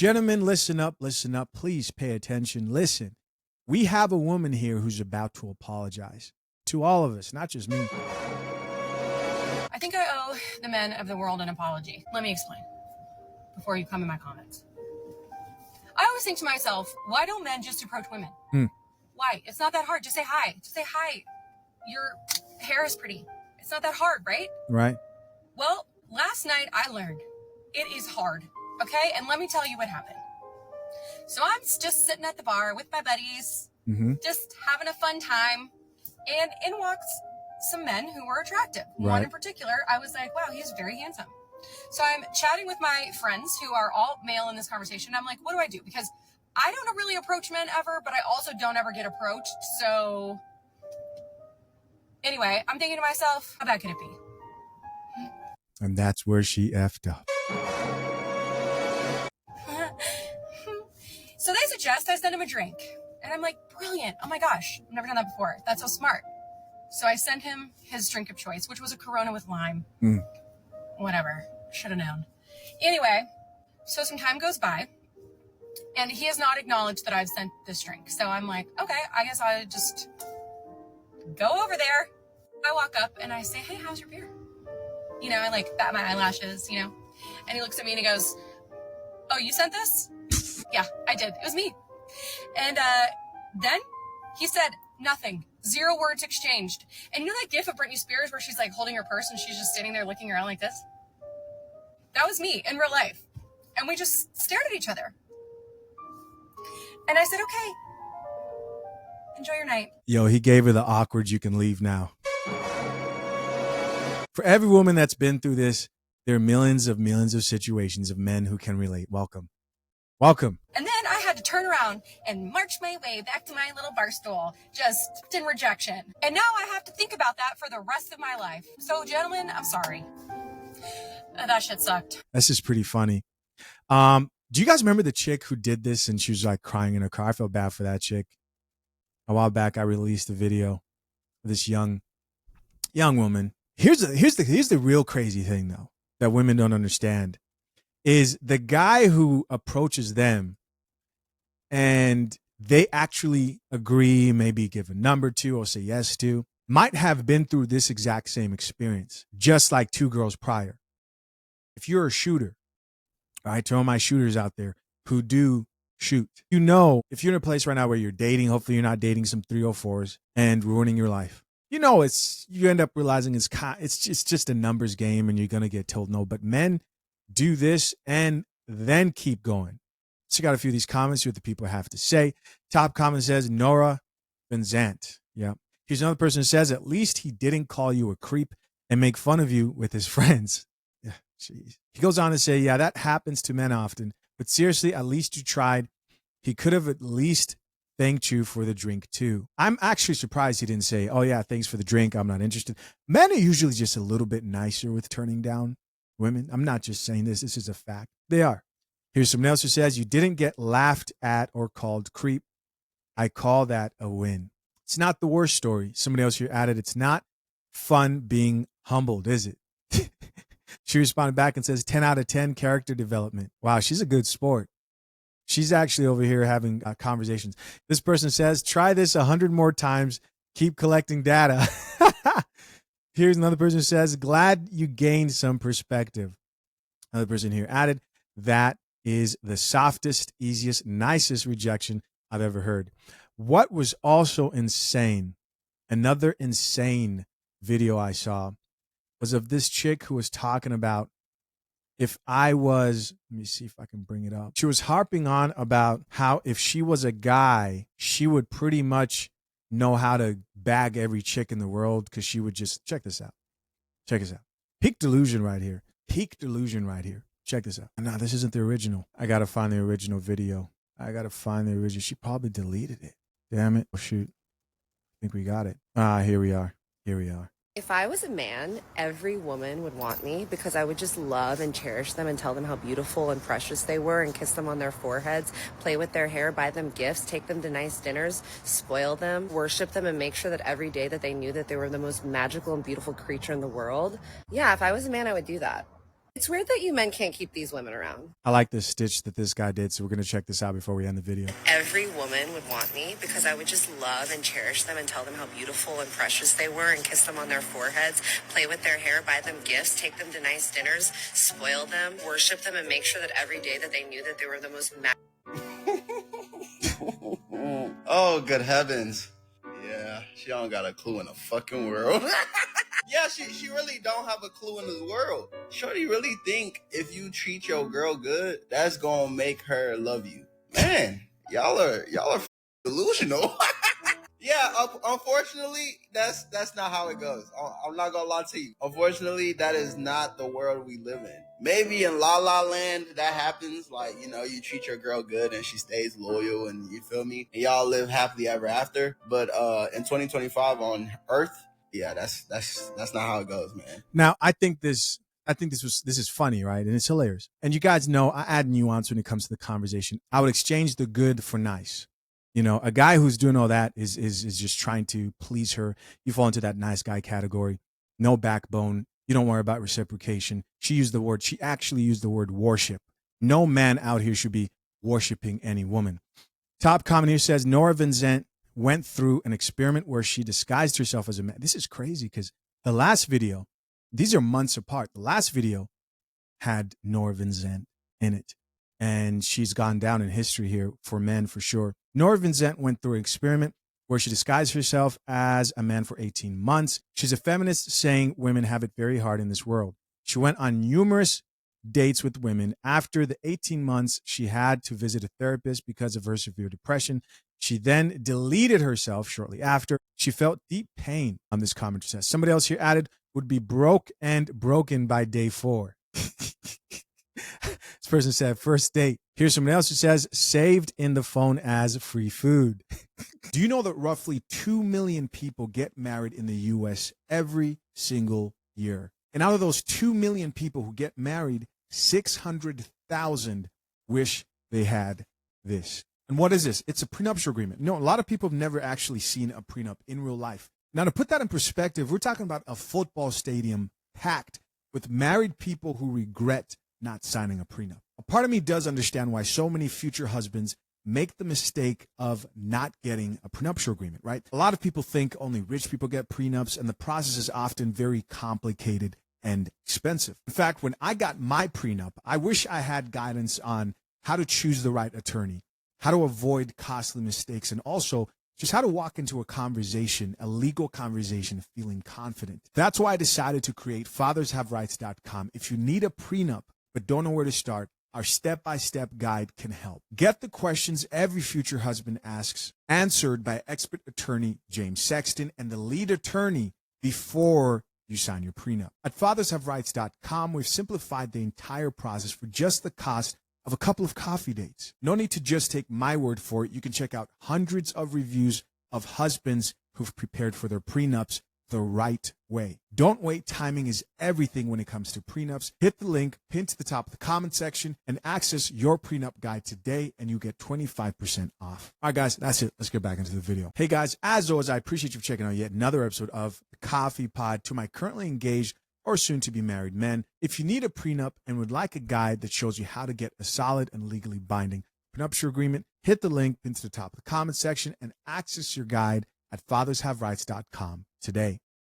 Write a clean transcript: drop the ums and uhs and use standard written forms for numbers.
Gentlemen, listen up, please pay attention. Listen, we have a woman here who's about to apologize to all of us, not just me. I think I owe the men of the world an apology. Let me explain before you come in my comments. I always think to myself, why don't men just approach women? Why? It's not that hard. Just say hi. Just say hi. Your hair is pretty. It's not that hard, right? Right. Well, last night I learned it is hard, okay? And let me tell you what happened. So I'm just sitting at the bar with my buddies, just having a fun time, and in walks some men who were attractive. Right. One in particular, I was like, wow, he's very handsome. So I'm chatting with my friends who are all male in this conversation. I'm like, what do I do? Because I don't really approach men ever, but I also don't ever get approached. So anyway, I'm thinking to myself, how bad could it be? And that's where she effed up. So they suggest I send him a drink. And I'm like, brilliant. Oh my gosh, I've never done that before. That's so smart. So I sent him his drink of choice, which was a Corona with lime. Whatever. Should have known. Anyway, so some time goes by, and he has not acknowledged that I've sent this drink. So I'm like, okay, I guess I'll just go over there. I walk up and I say, hey, how's your beer? You know, I like bat my eyelashes, you know. And he looks at me and he goes, oh, you sent this? Yeah, I did. It was me. And then he said nothing. 0 words exchanged. And you know that gif of Britney Spears where she's like holding her purse and she's just standing there looking around like this? That was me in real life. And we just stared at each other. And I said, okay, enjoy your night. Yo, he gave her the awkward, you can leave now. For every woman that's been through this, there are millions of situations of men who can relate. Welcome. Welcome. And then I had to turn around and march my way back to my little bar stool, just in rejection. And now I have to think about that for the rest of my life. So, gentlemen, I'm sorry. That shit sucked. That's just pretty funny. Do you guys remember the chick who did this and she was like crying in her car? I felt bad for that chick. A while back, I released a video of this young woman. Here's the real crazy thing though that women don't understand is the guy who approaches them and they actually agree, maybe give a number to or say yes to, might have been through this exact same experience, just like 2 girls prior. If you're a shooter, all right, to all my shooters out there who do shoot, you know, if you're in a place right now where you're dating, hopefully you're not dating some 304s and ruining your life. You know, you end up realizing it's just a numbers game and you're going to get told no. But men do this and then keep going. So I got a few of these comments, see what the people have to say. Top comment says, Nora Benzant. Yeah. Here's another person who says, at least he didn't call you a creep and make fun of you with his friends. Yeah, jeez. He goes on to say, yeah, that happens to men often. But seriously, at least you tried. He could have at least thanked you for the drink too. I'm actually surprised he didn't say, oh yeah, thanks for the drink, I'm not interested. Men are usually just a little bit nicer with turning down women. I'm not just saying this is a fact. They are. Here's someone else who says, you didn't get laughed at or called creep. I call that a win. It's not the worst story. Somebody else here added, it's not fun being humbled, is it? She responded back and says, 10 out of 10 character development. Wow, she's a good sport. She's actually over here having conversations. This person says, try this 100 more times. Keep collecting data. Here's another person who says, glad you gained some perspective. Another person here added, that is the softest, easiest, nicest rejection I've ever heard. What was also insane, another insane video I saw, was of this chick who was talking about if I was, let me see if I can bring it up. She was harping on about how if she was a guy, she would pretty much know how to bag every chick in the world because she would just, check this out. Check this out. Peak delusion right here. Peak delusion right here. Check this out. No, this isn't the original. I got to find the original video. I got to find the original. She probably deleted it. Damn it. Oh, shoot. I think we got it. Here we are. Here we are. If I was a man, every woman would want me because I would just love and cherish them and tell them how beautiful and precious they were and kiss them on their foreheads, play with their hair, buy them gifts, take them to nice dinners, spoil them, worship them, and make sure that every day that they knew that they were the most magical and beautiful creature in the world. Yeah, if I was a man, I would do that. It's weird that you men can't keep these women around. I like this stitch that this guy did, so we're going to check this out before we end the video. Every woman would want me because I would just love and cherish them and tell them how beautiful and precious they were and kiss them on their foreheads, play with their hair, buy them gifts, take them to nice dinners, spoil them, worship them, and make sure that every day that they knew that they were the most Oh, good heavens. Yeah, she don't got a clue in the fucking world. Yeah, she really don't have a clue in this world. Shorty really think if you treat your girl good, that's gonna make her love you. Man, y'all are delusional. Yeah, unfortunately, that's not how it goes. I'm not gonna lie to you. Unfortunately, that is not the world we live in. Maybe in La La Land that happens, like, you know, you treat your girl good and she stays loyal, and you feel me, and y'all live happily ever after. But in 2025 on Earth, yeah, that's not how it goes, man. Now, I think this is funny, right? And it's hilarious. And you guys know I add nuance when it comes to the conversation. I would exchange the good for nice. You know, a guy who's doing all that is just trying to please her. You fall into that nice guy category. No backbone. You don't worry about reciprocation. She actually used the word worship. No man out here should be worshiping any woman. Top comment here says Nora Vincent went through an experiment where she disguised herself as a man. This is crazy because the last video, these are months apart. The last video had Nora Vincent in it. And she's gone down in history here for men for sure. Nora Vincent went through an experiment where she disguised herself as a man for 18 months. She's a feminist saying women have it very hard in this world. She went on numerous dates with women. After the 18 months, she had to visit a therapist because of her severe depression. She then deleted herself shortly after. She felt deep pain, this commenter says. Somebody else here added, would be broke and broken by day 4. This person said first date. Here's someone else who says saved in the phone as free food. Do you know that roughly 2 million people get married in the U.S. every single year? And out of those 2 million people who get married, 600,000 wish they had this. And what is this? It's a prenuptial agreement. You know, a lot of people have never actually seen a prenup in real life. Now, to put that in perspective, we're talking about a football stadium packed with married people who regret not signing a prenup. A part of me does understand why so many future husbands make the mistake of not getting a prenuptial agreement, right? A lot of people think only rich people get prenups, and the process is often very complicated and expensive. In fact, when I got my prenup, I wish I had guidance on how to choose the right attorney, how to avoid costly mistakes, and also just how to walk into a conversation, a legal conversation, feeling confident. That's why I decided to create fathershaverights.com. If you need a prenup but don't know where to start, our step-by-step guide can help. Get the questions every future husband asks answered by expert attorney James Sexton and the lead attorney before you sign your prenup. At fathershaverights.com, we've simplified the entire process for just the cost of a couple of coffee dates. No need to just take my word for it. You can check out hundreds of reviews of husbands who've prepared for their prenups the right way. Don't wait. Timing is everything when it comes to prenups. Hit the link pinned to the top of the comment section and access your prenup guide today, and you get 25% off. All right, guys, that's it. Let's get back into the video. Hey, guys, as always, I appreciate you checking out yet another episode of the Coffee Pod. To my currently engaged or soon-to-be married men, if you need a prenup and would like a guide that shows you how to get a solid and legally binding prenuptial agreement, hit the link pinned to the top of the comment section and access your guide at fathershaverights.com today.